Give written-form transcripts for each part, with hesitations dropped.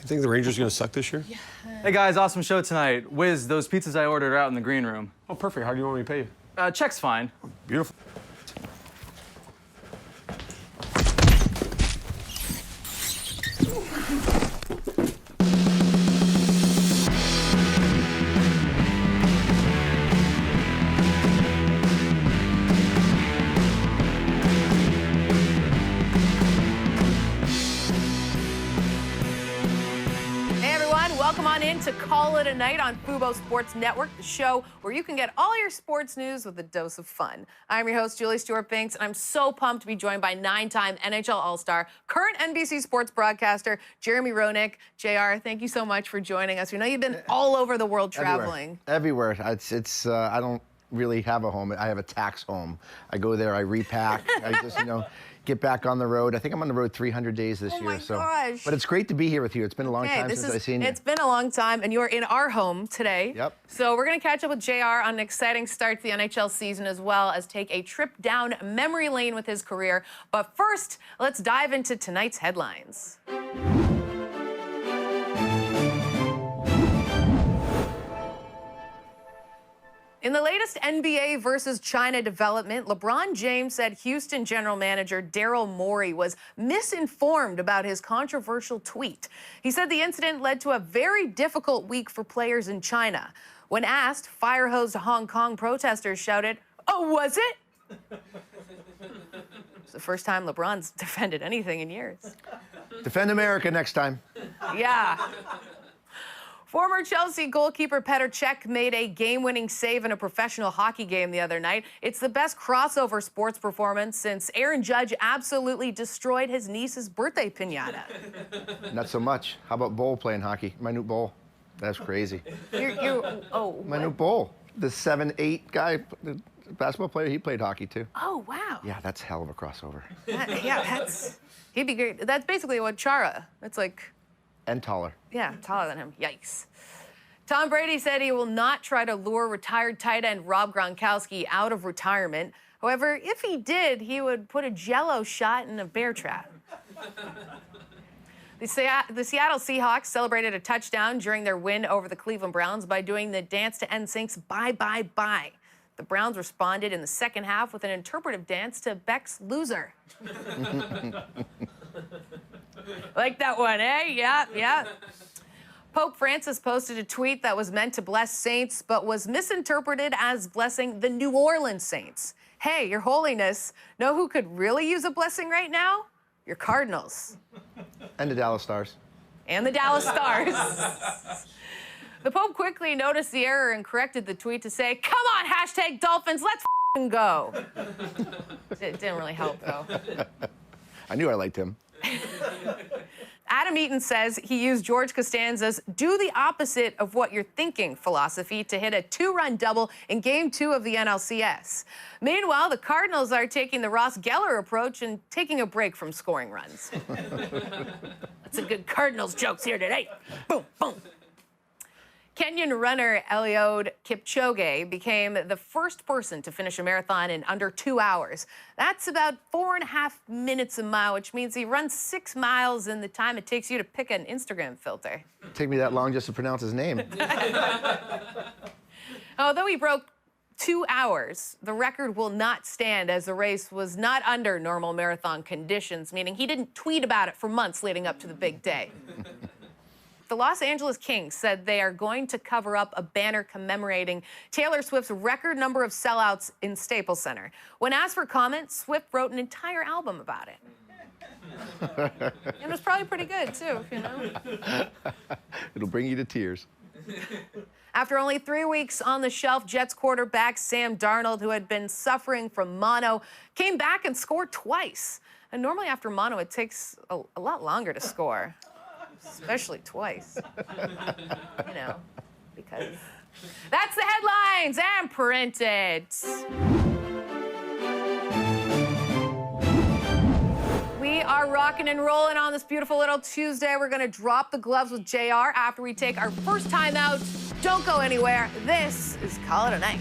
You think the Rangers are going to suck this year? Yeah. Hey guys, awesome show tonight. Wiz, those pizzas I ordered are out in the green room. Oh, perfect. How do you want me to pay you? Check's fine. Beautiful. Welcome on in to Call It a Night on Fubo Sports Network, the show where you can get all your sports news with a dose of fun. I'm your host, Julie Stewart-Binks, and I'm so pumped to be joined by 9-time NHL All-Star, current NBC sports broadcaster, Jeremy Roenick. JR, thank you so much for joining us. We know you've been all over the world traveling. Everywhere. It's I don't really have a home. I have a tax home. I go there, I repack, I just, get back on the road. I think I'm on the road 300 days this year. Oh my gosh. But it's great to be here with you. It's been a long time since I've seen you. It's been a long time, and you're in our home today. Yep. So we're going to catch up with JR on an exciting start to the NHL season, as well as take a trip down memory lane with his career. But first, let's dive into tonight's headlines. In the latest NBA versus China development, LeBron James said Houston general manager Daryl Morey was misinformed about his controversial tweet. He said the incident led to a very difficult week for players in China. When asked, fire-hosed Hong Kong protesters shouted, "Oh, was it?" It's the first time LeBron's defended anything in years. Defend America next time. Yeah. Former Chelsea goalkeeper Petr Cech made a game-winning save in a professional hockey game the other night. It's the best crossover sports performance since Aaron Judge absolutely destroyed his niece's birthday piñata. Not so much. How about Bowl playing hockey? My new Bowl. That's crazy. My new Bowl. The 7'8" guy, the basketball player, he played hockey too. Oh, wow. Yeah, that's hell of a crossover. He'd be great. That's basically what Chara, it's like... And taller. Yeah, taller than him. Yikes. Tom Brady said he will not try to lure retired tight end Rob Gronkowski out of retirement. However, if he did, he would put a Jell-O shot in a bear trap. The Seattle Seahawks celebrated a touchdown during their win over the Cleveland Browns by doing the dance to NSYNC's Bye Bye Bye. The Browns responded in the second half with an interpretive dance to Beck's Loser. Like that one, eh? Yeah. Pope Francis posted a tweet that was meant to bless saints, but was misinterpreted as blessing the New Orleans Saints. Hey, Your Holiness, know who could really use a blessing right now? Your Cardinals. And the Dallas Stars. And the Dallas Stars. The Pope quickly noticed the error and corrected the tweet to say, "Come on, hashtag Dolphins, let's f***ing go." It didn't really help, though. I knew I liked him. Adam Eaton says he used George Costanza's "do the opposite of what you're thinking" philosophy to hit a 2-run double in Game 2 of the NLCS. Meanwhile, the Cardinals are taking the Ross Geller approach and taking a break from scoring runs. That's a good Cardinals jokes here today. Boom, boom. Kenyan runner Eliud Kipchoge became the first person to finish a marathon in under 2 hours. That's about 4.5 minutes a mile, which means he runs 6 miles in the time it takes you to pick an Instagram filter. Take me that long just to pronounce his name. Although he broke 2 hours, the record will not stand as the race was not under normal marathon conditions, meaning he didn't tweet about it for months leading up to the big day. The Los Angeles Kings said they are going to cover up a banner commemorating Taylor Swift's record number of sellouts in Staples Center. When asked for comment, Swift wrote an entire album about it. And it was probably pretty good, too, It'll bring you to tears. After only 3 weeks on the shelf, Jets quarterback Sam Darnold, who had been suffering from mono, came back and scored twice. And normally after mono, it takes a lot longer to score. Especially twice. Because that's the headlines and printed. We are rocking and rolling on this beautiful little Tuesday. We're going to drop the gloves with JR after we take our first time out. Don't go anywhere. This is Call It a Night.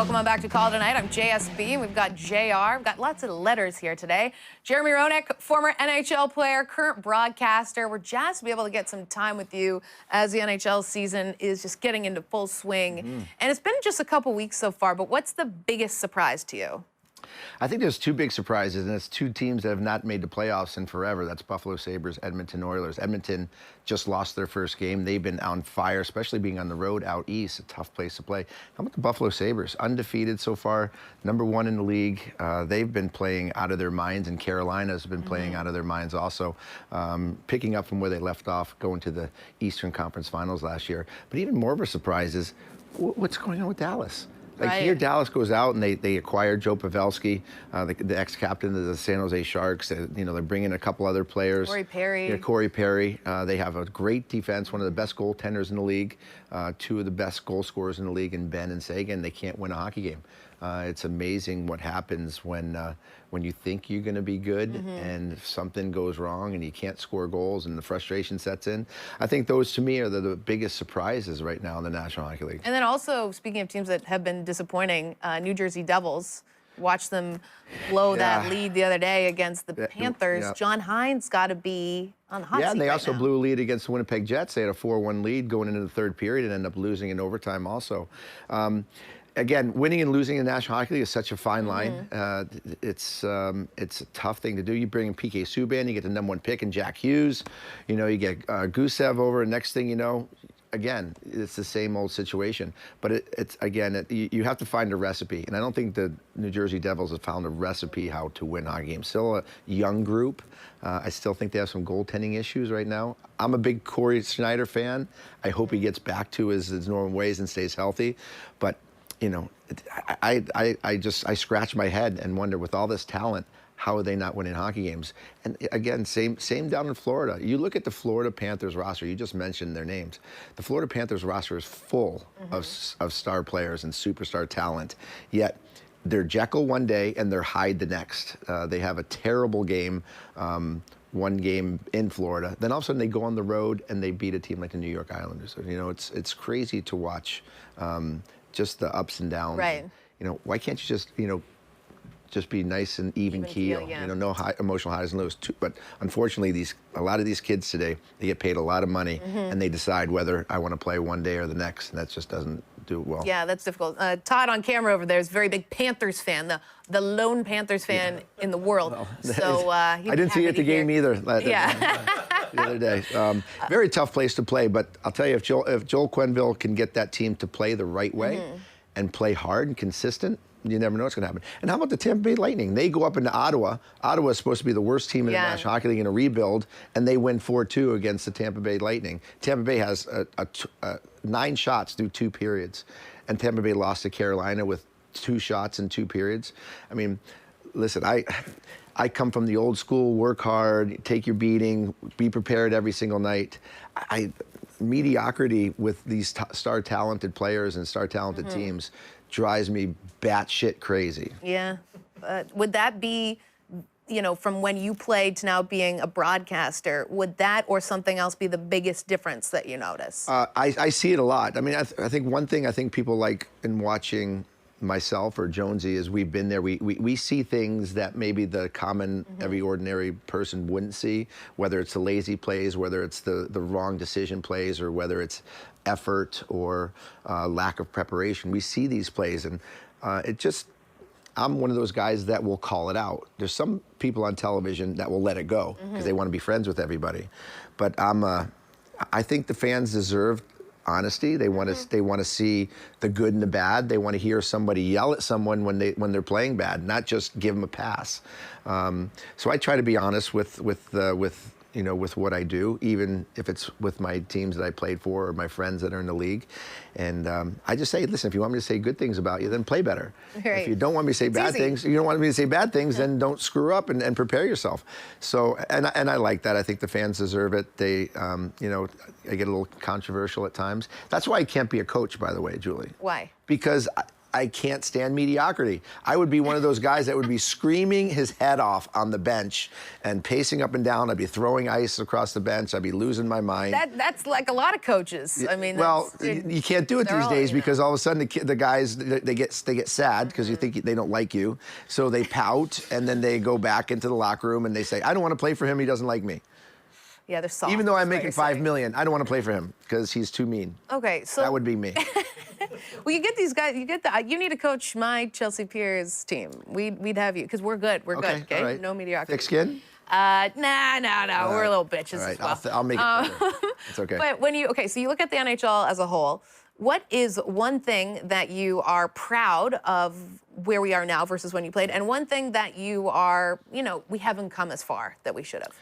Welcome on back to Call Tonight. I'm JSB, and we've got JR. We've got lots of letters here today. Jeremy Roenick, former NHL player, current broadcaster. We're jazzed to be able to get some time with you as the NHL season is just getting into full swing. And it's been just a couple weeks so far, but what's the biggest surprise to you? I think there's two big surprises, and it's two teams that have not made the playoffs in forever. That's Buffalo Sabres, Edmonton Oilers. Edmonton just lost their first game. They've been on fire, especially being on the road out east, a tough place to play. How about the Buffalo Sabres? Undefeated so far, #1 in the league. They've been playing out of their minds, and Carolina's been playing out of their minds also, picking up from where they left off, going to the Eastern Conference Finals last year. But even more of a surprise is what's going on with Dallas. Like here, Dallas goes out and they acquired Joe Pavelski, the ex-captain of the San Jose Sharks. They're bringing a couple other players. Corey Perry. Yeah, Corey Perry. They have a great defense, one of the best goaltenders in the league, two of the best goal scorers in the league in Ben and Sagan. They can't win a hockey game. It's amazing what happens when you think you're going to be good and something goes wrong and you can't score goals and the frustration sets in. I think those, to me, are the biggest surprises right now in the National Hockey League. And then also, speaking of teams that have been disappointing, New Jersey Devils. Watched them blow that lead the other day against the Panthers. John Hines got to be on the hot seat. Yeah, and they right also now. blew a lead against the Winnipeg Jets. They had a 4-1 lead going into the third period and ended up losing in overtime also. Again, winning and losing in the National Hockey League is such a fine line. It's a tough thing to do. You bring in PK Subban, you get the #1 pick in Jack Hughes. You get Gusev over, and next thing you know, again, it's the same old situation. But you have to find a recipe. And I don't think the New Jersey Devils have found a recipe how to win hockey games. Still a young group. I still think they have some goaltending issues right now. I'm a big Corey Schneider fan. I hope he gets back to his normal ways and stays healthy. But I scratch my head and wonder, with all this talent, how are they not winning hockey games? And again, same down in Florida. You look at the Florida Panthers roster. You just mentioned their names. The Florida Panthers roster is full of star players and superstar talent. Yet they're Jekyll one day and they're Hyde the next. They have a terrible game. One game in Florida, then all of a sudden they go on the road and they beat a team like the New York Islanders. It's crazy to watch. Just the ups and downs. Right. Why can't you just be nice and even keel? No emotional highs and lows. But unfortunately, a lot of these kids today, they get paid a lot of money, and they decide whether I want to play one day or the next, and that just doesn't do it well. Yeah, that's difficult. Todd on camera over there is a very big Panthers fan, the lone Panthers fan in the world. Well, so I didn't see you at the game either. The other day. Very tough place to play, but I'll tell you, if Joel Quenneville can get that team to play the right way and play hard and consistent, you never know what's going to happen. And how about the Tampa Bay Lightning? They go up into Ottawa. Ottawa is supposed to be the worst team in the National Hockey League in a rebuild, and they win 4-2 against the Tampa Bay Lightning. Tampa Bay has 9 shots through 2 periods, and Tampa Bay lost to Carolina with 2 shots in 2 periods. I mean, listen, I come from the old school, work hard, take your beating, be prepared every single night. Mediocrity with these star talented players and star talented teams drives me batshit crazy. Yeah. Would that be, from when you played to now being a broadcaster, would that or something else be the biggest difference that you notice? I see it a lot. I mean, I think one thing I think people like in watching myself or Jonesy is we've been there. We see things that maybe the common, every ordinary person wouldn't see, whether it's the lazy plays, whether it's the wrong decision plays, or whether it's effort or lack of preparation. We see these plays, and I'm one of those guys that will call it out. There's some people on television that will let it go because they want to be friends with everybody. But I think the fans deserve honesty. They want to see the good and the bad. They want to hear somebody yell at someone when they're playing bad, not just give them a pass. So I try to be honest with what I do, even if it's with my teams that I played for or my friends that are in the league. And I just say, listen, if you want me to say good things about you, then play better. Right. If you don't want me to say bad things, you don't want me to say bad things, then don't screw up and prepare yourself. So, and I like that. I think the fans deserve it. They, I get a little controversial at times. That's why I can't be a coach, by the way, Julie. Why? Because I can't stand mediocrity. I would be one of those guys that would be screaming his head off on the bench and pacing up and down. I'd be throwing ice across the bench. I'd be losing my mind. That's like a lot of coaches. I mean, well, you can't do it these days because all of a sudden the guys they get sad because you think they don't like you, so they pout and then they go back into the locker room and they say, "I don't want to play for him. He doesn't like me." Yeah, they're soft. Even though I'm making $5 million, I don't want to play for him because he's too mean. Okay, so that would be me. Well, you get these guys. You need to coach my Chelsea Piers team. We'd have you because we're good. We're good. Okay, right. No mediocrity. Thick skin? Nah. We're little bitches. All right, as well. I'll make it better. It's okay. But so you look at the NHL as a whole. What is one thing that you are proud of where we are now versus when you played, and one thing that you are, we haven't come as far that we should have?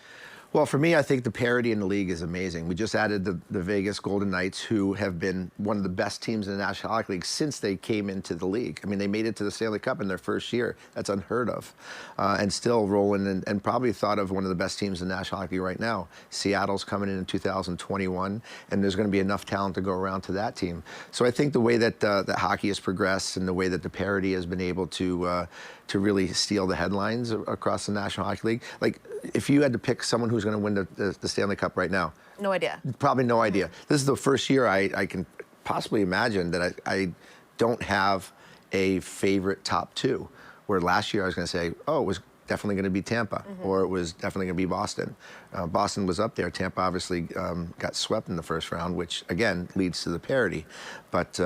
Well, for me, I think the parity in the league is amazing. We just added the Vegas Golden Knights, who have been one of the best teams in the National Hockey League since they came into the league. I mean, they made it to the Stanley Cup in their first year. That's unheard of. And still rolling and probably thought of one of the best teams in the National Hockey League right now. Seattle's coming in 2021, and there's going to be enough talent to go around to that team. So I think the way that hockey has progressed and the way that the parity has been able to really steal the headlines across the National Hockey League. Like, if you had to pick someone who's going to win the Stanley Cup right now. No idea. Probably no idea. This is the first year I can possibly imagine that I don't have a favorite top two, where last year I was going to say, oh, it was definitely going to be Tampa, or it was definitely going to be Boston. Boston was up there. Tampa obviously got swept in the first round, which, again, leads to the parity. But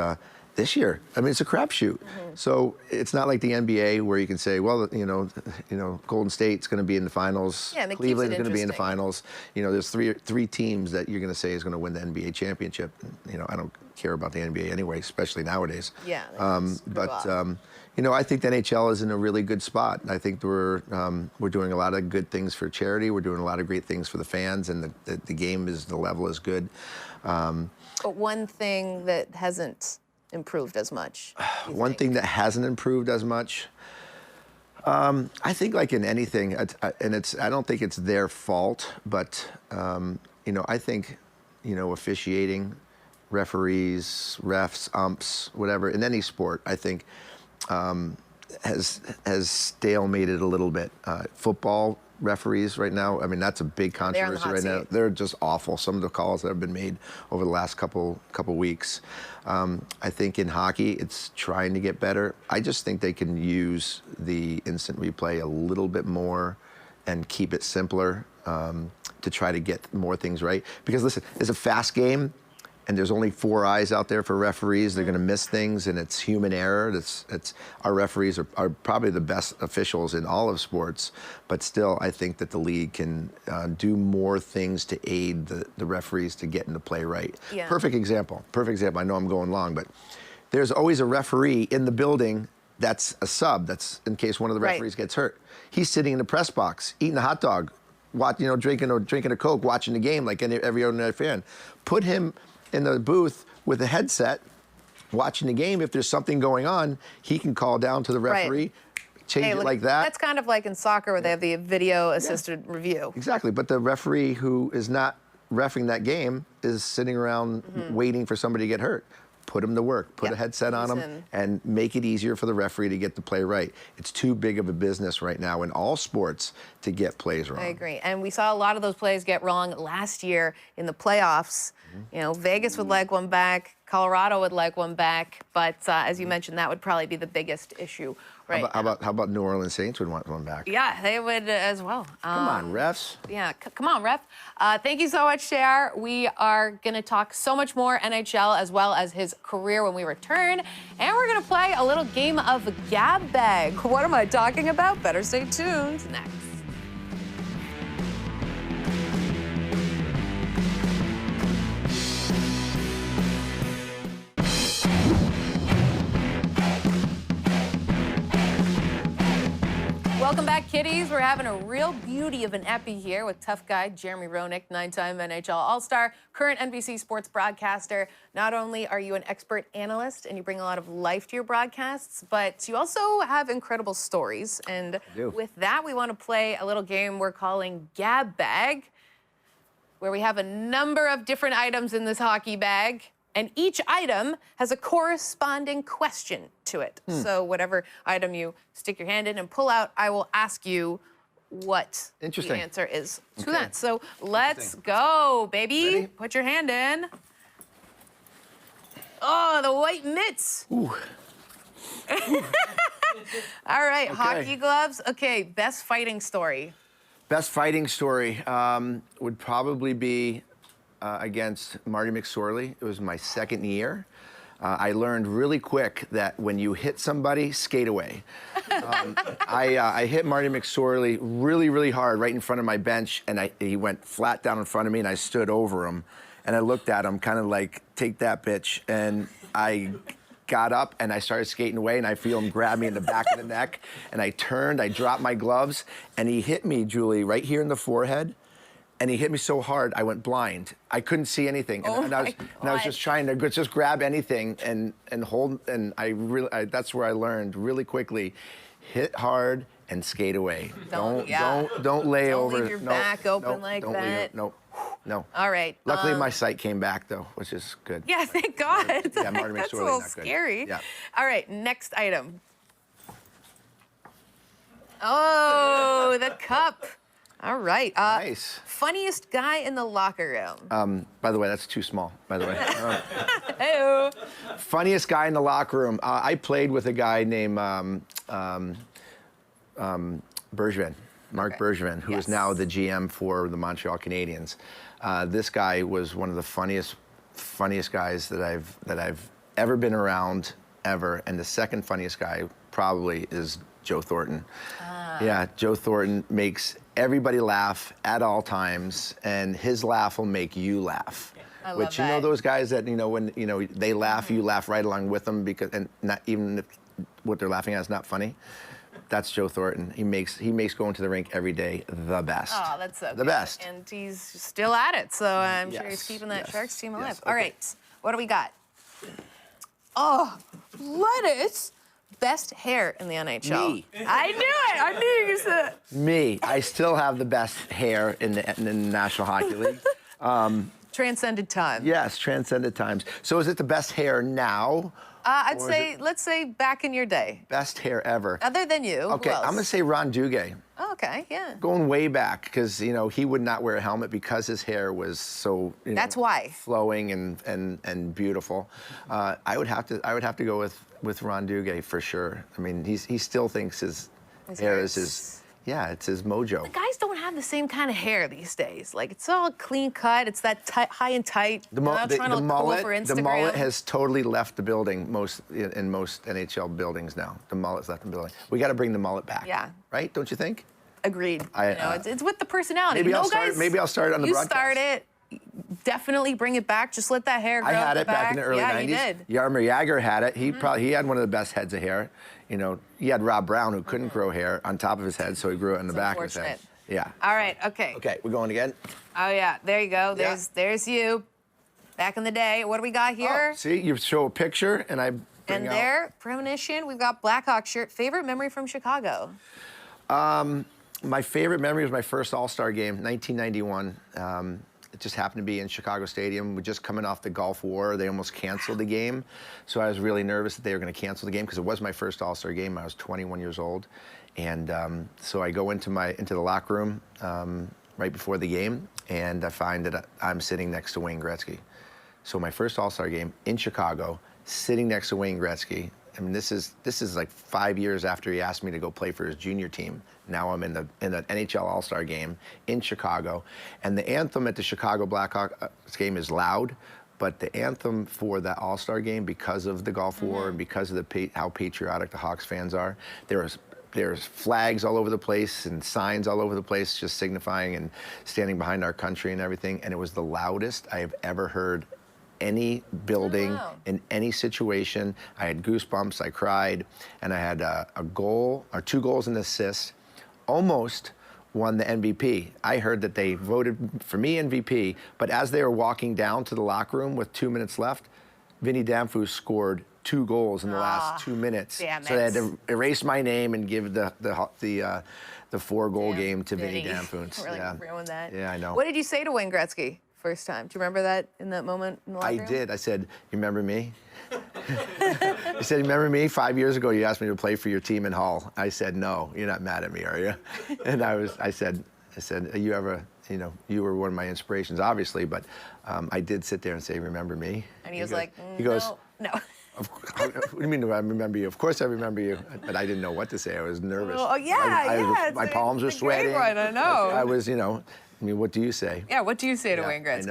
this year, I mean, it's a crapshoot. So it's not like the NBA where you can say, well, Golden State's going to be in the finals. Yeah, Cleveland's going to be in the finals. There's three teams that you're going to say is going to win the NBA championship. I don't care about the NBA anyway, especially nowadays. Yeah. I think the NHL is in a really good spot. I think we're doing a lot of good things for charity. We're doing a lot of great things for the fans, and the game the level is good. But one thing that hasn't improved as much? One thing that hasn't improved as much, I think, like in anything, and I don't think it's their fault, but I think, officiating, referees, refs, umps, whatever, in any sport, I think has stalemated a little bit. Football referees right now, I mean, that's a big controversy right now. They're just awful. Some of the calls that have been made over the last couple weeks. I think in hockey, it's trying to get better. I just think they can use the instant replay a little bit more and keep it simpler to try to get more things right. Because listen, it's a fast game, and there's only 4 eyes out there for referees. They're going to miss things, and it's human error. Our referees are probably the best officials in all of sports, but still, I think that the league can do more things to aid the referees to get into play right. Yeah. Perfect example. I know I'm going long, but there's always a referee in the building that's a sub. That's in case one of the referees gets hurt. He's sitting in the press box, eating a hot dog, drinking a Coke, watching the game like every ordinary fan. Put him in the booth with a headset, watching the game. If there's something going on, he can call down to the referee, change it like that. That's kind of like in soccer where they have the video-assisted review. Exactly, but the referee who is not reffing that game is sitting around waiting for somebody to get hurt. Put him to work. Put a headset on him and make it easier for the referee to get the play right. It's too big of a business right now in all sports to get plays wrong. I agree. And we saw a lot of those plays get wrong last year in the playoffs. Vegas would like one back. Colorado would like one back. But as you mentioned, that would probably be the biggest issue right now. How about New Orleans Saints would want one back? Yeah, they would as well. Come on, refs. Yeah, come on, ref. Thank you so much, Cher. We are going to talk so much more NHL as well as his career when we return. And we're going to play a little game of gabbag. What am I talking about? Better stay tuned. Next. Welcome back, kiddies. We're having a real beauty of an epi here with tough guy Jeremy Roenick, 9-time NHL All-Star, current NBC sports broadcaster. Not only are you an expert analyst and you bring a lot of life to your broadcasts, but you also have incredible stories. And with that, we want to play a little game we're calling Gab Bag, where we have a number of different items in this hockey bag. And each item has a corresponding question to it. So whatever item you stick your hand in and pull out, I will ask you what the answer is to that. So let's go, baby. Ready? Put your hand in. Oh, the white mitts. Ooh. All right, hockey gloves. Okay, best fighting story. Best fighting story would probably be against Marty McSorley. It was my second year. I learned really quick that when you hit somebody, skate away. I hit Marty McSorley really, really hard right in front of my bench, and he went flat down in front of me, and I stood over him, and I looked at him kind of like, take that, bitch, and I got up and I started skating away, and I feel him grab me in the back of the neck, and I turned, I dropped my gloves, and he hit me, Julie, right here in the forehead. And he hit me so hard, I went blind. I couldn't see anything. And I was just trying to just grab anything and hold, and that's where I learned really quickly, hit hard and skate away. Don't lay over. Don't leave your back open like that. No. All right. Luckily, my sight came back, though, which is good. Yeah, thank God. Yeah, Marty That's a McSorley, little not good. scary. Yeah. All right, next item. Oh, the cup. All right. Nice. Funniest guy in the locker room. By the way, that's too small, by the way. Hey-o. Funniest guy in the locker room. I played with a guy named Bergevin, Mark Bergevin, who is now the GM for the Montreal Canadiens. This guy was one of the funniest guys that I've ever been around, ever. And the second funniest guy probably is Joe Thornton. Yeah, Joe Thornton makes everybody laugh at all times, and his laugh will make you laugh. I love Which, you know, those guys that, when, they laugh, you laugh right along with them, because, and not even if what they're laughing at is not funny. That's Joe Thornton. He makes going to the rink every day the best. Oh, that's so the good. best. And he's still at it, so I'm sure he's keeping that Sharks team alive. All right, what do we got? Oh, lettuce. Best hair in the NHL. Me. I knew it. I knew you said it. Me. I still have the best hair in the National Hockey League. Transcended time. Yes, transcended times. So is it the best hair now? I'd say, let's say back in your day. Best hair ever. Other than you, Okay, who else? I'm going to say Ron Duguay. Oh, okay, yeah. Going way back, because, he would not wear a helmet because his hair was so, That's why. flowing and beautiful. I would have to go with Ron Duguay for sure. I mean, he still thinks his hair is his, it's his mojo. The guys don't have the same kind of hair these days. Like, it's all clean cut. It's that high and tight. The They're not trying to look cool for Instagram. The mullet has totally left the building in most NHL buildings now. The mullet's left the building. We got to bring the mullet back. Yeah. Right? Don't you think? Agreed. It's with the personality. Maybe I'll start it on the broadcast. You start it. Definitely bring it back. Just let that hair grow. I had it back in the early 90s. Yeah, you did. Yarmer Jagr had it. He had one of the best heads of hair. He had Rob Brown, who couldn't grow hair on top of his head, so he grew it in the back of his head. Yeah. All right. Okay. Okay, we're going again. Oh yeah. There you go. There's you. Back in the day. What do we got here? Oh, see, you show a picture, and I bring out... there, premonition. We've got Blackhawks shirt. Favorite memory from Chicago? My favorite memory was my first All-Star game, 1991. It just happened to be in Chicago Stadium. We're just coming off the Gulf War. They almost canceled the game. So I was really nervous that they were going to cancel the game, because it was my first All-Star game. I was 21 years old. And so I go into the locker room right before the game, and I find that I'm sitting next to Wayne Gretzky. So my first All-Star game in Chicago, sitting next to Wayne Gretzky. I mean, this is like 5 years after he asked me to go play for his junior team. Now I'm in the NHL All-Star game in Chicago, and the anthem at the Chicago Blackhawks game is loud, but the anthem for that All-Star game, because of the Gulf War and because of how patriotic the Hawks fans are, there's flags all over the place and signs all over the place, just signifying and standing behind our country and everything. And it was the loudest I have ever heard any building, in any situation. I had goosebumps, I cried, and I had a goal, or 2 goals and an assist, almost won the MVP. I heard that they voted for me MVP, but as they were walking down to the locker room with 2 minutes left, Vinny Danfus scored 2 goals in the last 2 minutes. So they had to erase my name and give the 4-goal game to Vinny Danfus. Really ruined that. Yeah, I know. What did you say to Wayne Gretzky first time? Do you remember that in that moment in the locker I room? did. I said, "You remember me?" He said, "You remember me? 5 years ago, you asked me to play for your team in Hull." I said, "No, you're not mad at me, are you?" And I said, "You ever, you were one of my inspirations, obviously, but I did sit there and say, remember me?" And he was like, he goes, no. What do you mean, do I remember you? Of course I remember you. But I didn't know what to say. I was nervous. Oh, yeah, My palms were it's a great sweating. one, I know. I was, what do you say? Yeah, what do you say to Yeah, Wayne Gretzky?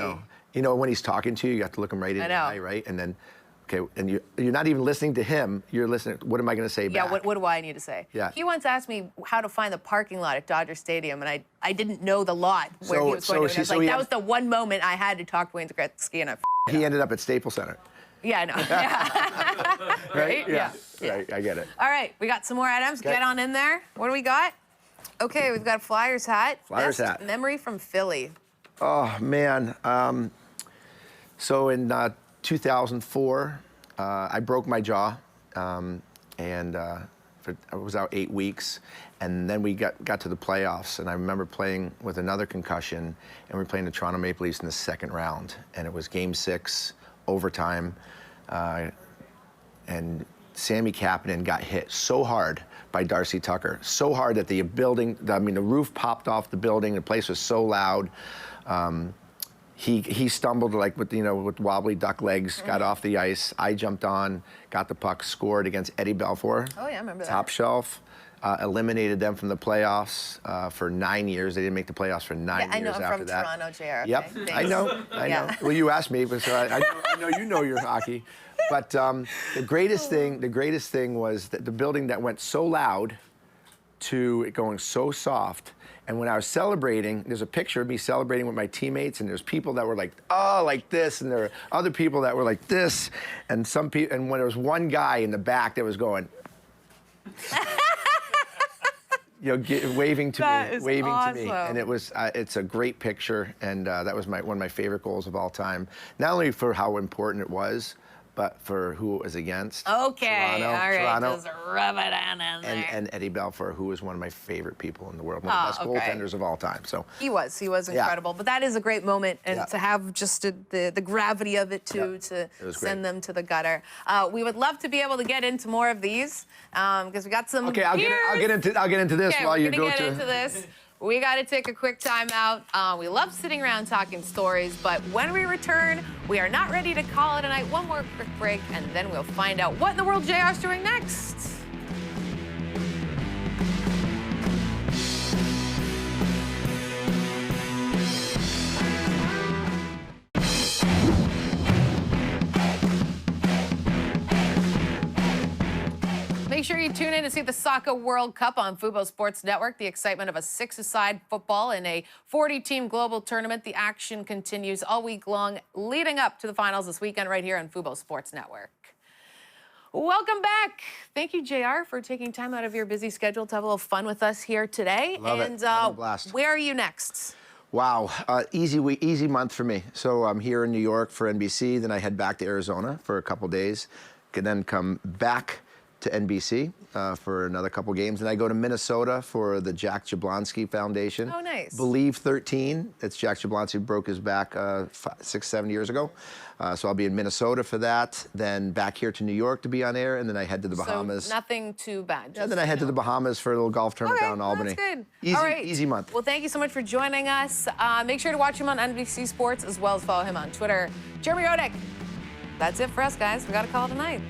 I know. When he's talking to you, you have to look him right in the eye, right? And then, okay, and you're not even listening to him. You're listening. What am I going to say back? Yeah, what do I need to say? Yeah. He once asked me how to find the parking lot at Dodger Stadium, and I didn't know the lot where he was going to. And I was like, that was the one moment I had to talk to Wayne Gretzky, and he ended up at Staples Center. Yeah, I know. Yeah. Right? Yeah. Right, I get it. All right, we got some more items. Get on in there. What do we got? Okay, we've got a Flyers hat. Flyers Best hat. memory from Philly. Oh, man. So in 2004, I broke my jaw, and I was out 8 weeks. And then we got to the playoffs, and I remember playing with another concussion, and we were playing the Toronto Maple Leafs in the second round. And it was Game 6, overtime, and Sammy Kapanen got hit so hard by Darcy Tucker, so hard that the roof popped off the building. The place was so loud. He stumbled with wobbly duck legs, got off the ice. I jumped on, got the puck, scored against Eddie Belfour. Oh, yeah, I remember that. Top shelf. Eliminated them from the playoffs for 9 years. They didn't make the playoffs for 9 years after that. I know, I'm from Toronto, JR. Yep, okay, I know. Well, you asked me, but so I know you know your hockey. But the greatest thing was that the building that went so loud to it going so soft. And when I was celebrating, there's a picture of me celebrating with my teammates, and there's people that were like, oh, like this, and there were other people that were like this, and and when there was one guy in the back that was going, waving to me, and it was it's a great picture, and that was one of my favorite goals of all time. Not only for how important it was, but for who it was against. Okay, Toronto, all right, Toronto, just rub it on in there. and Eddie Belfour, who was one of my favorite people in the world, one of the best goaltenders of all time. So he was incredible. But that is a great moment, and to have just the gravity of it too, to send them to the gutter. We would love to be able to get into more of these because we got some. Okay, I'll get into this while you go to. Get into this. We got to take a quick time out. We love sitting around talking stories, but when we return, we are not ready to call it a night. One more quick break, and then we'll find out what in the world JR's doing next. Make sure you tune in to see the Soccer World Cup on Fubo Sports Network. The excitement of a 6-a-side football in a 40-team global tournament. The action continues all week long, leading up to the finals this weekend right here on Fubo Sports Network. Welcome back. Thank you, JR, for taking time out of your busy schedule to have a little fun with us here today. Love it. Having a blast. Where are you next? Wow, easy month for me. So I'm here in New York for NBC, then I head back to Arizona for a couple days, can then come back to NBC for another couple games. And I go to Minnesota for the Jack Jablonski Foundation. Oh, nice. Believe 13. It's Jack Jablonski who broke his back 6, 7 years ago. So I'll be in Minnesota for that, then back here to New York to be on air, and then I head to the Bahamas. So nothing too bad. Yeah, then I head to the Bahamas for a little golf tournament down in Albany. That's good. Easy, all right. Easy month. Well, thank you so much for joining us. Make sure to watch him on NBC Sports, as well as follow him on Twitter. Jeremy Roenick. That's it for us, guys. We got to call it a night.